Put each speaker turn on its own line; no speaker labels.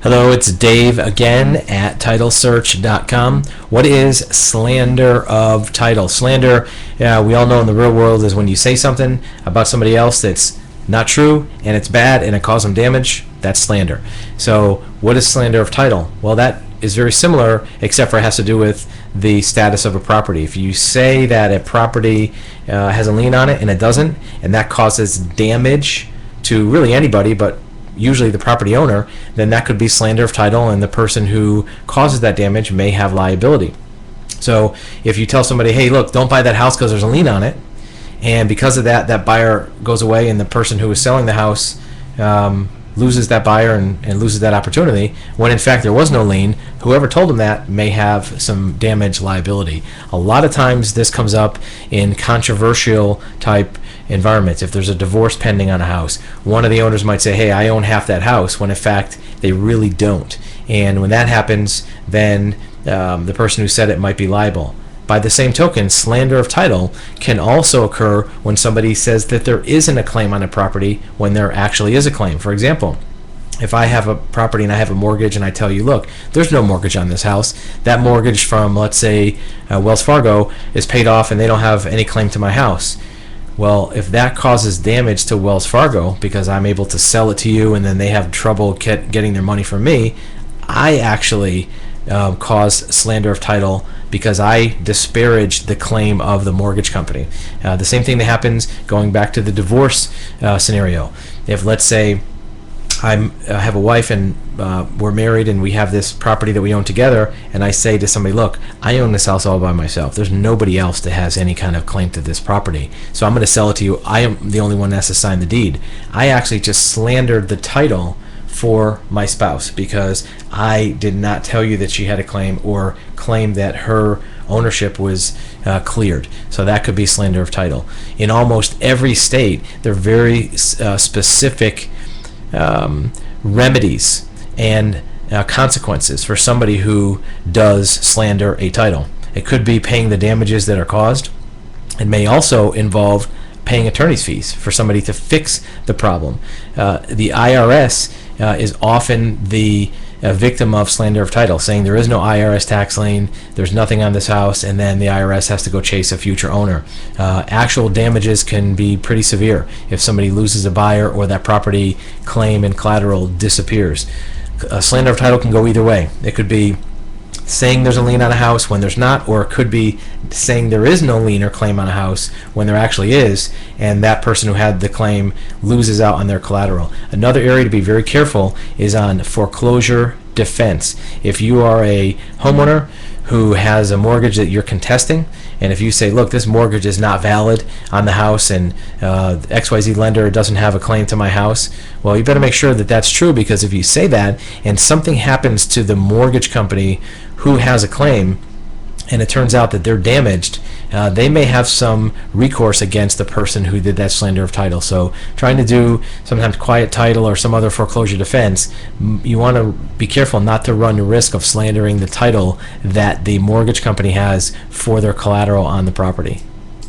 Hello, it's Dave again at TitleSearch.com. What is slander of title? Slander, we all know in the real world, is when you say something about somebody else that's not true and it's bad and it causes them damage. That's slander. So what is slander of title? Well, that is very similar, except for it has to do with the status of a property. If you say that a property has a lien on it and it doesn't, and that causes damage to really anybody, but usually the property owner, then that could be slander of title, and the person who causes that damage may have liability. So if you tell somebody, hey, look, don't buy that house because there's a lien on it, and because of that, that buyer goes away and the person who is selling the house loses that buyer and loses that opportunity, when in fact there was no lien, whoever told them that may have some damage liability. A lot of times this comes up in controversial type environments. If there's a divorce pending on a house, one of the owners might say, hey, I own half that house, when in fact they really don't. And when that happens, then the person who said it might be liable. By the same token, slander of title can also occur when somebody says that there isn't a claim on a property when there actually is a claim. For example, if I have a property and I have a mortgage and I tell you, look, there's no mortgage on this house. That mortgage from, let's say, Wells Fargo is paid off and they don't have any claim to my house. Well, if that causes damage to Wells Fargo because I'm able to sell it to you and then they have trouble getting their money from me, I actually caused slander of title because I disparaged the claim of the mortgage company. The same thing that happens going back to the divorce scenario. If, let's say, I have a wife and we're married and we have this property that we own together, and I say to somebody, look, I own this house all by myself. There's nobody else that has any kind of claim to this property, so I'm going to sell it to you. I am the only one that has to sign the deed. I actually just slandered the title for my spouse because I did not tell you that she had a claim or claim that her ownership was cleared. So that could be slander of title. In almost every state, there are very specific remedies and consequences for somebody who does slander a title. It could be paying the damages that are caused. It may also involve paying attorney's fees for somebody to fix the problem. The IRS is often the victim of slander of title, saying there is no IRS tax lien, there's nothing on this house, and then the IRS has to go chase a future owner. Actual damages can be pretty severe if somebody loses a buyer or that property claim and collateral disappears. Slander of title can go either way. It could be saying there's a lien on a house when there's not, or it could be saying there is no lien or claim on a house when there actually is, and that person who had the claim loses out on their collateral. Another area to be very careful is on foreclosure defense. If you are a homeowner who has a mortgage that you're contesting, and if you say, look, this mortgage is not valid on the house and XYZ lender doesn't have a claim to my house, well, you better make sure that that's true, because if you say that and something happens to the mortgage company who has a claim and it turns out that they're damaged, they may have some recourse against the person who did that slander of title. So trying to do sometimes quiet title or some other foreclosure defense, you want to be careful not to run the risk of slandering the title that the mortgage company has for their collateral on the property.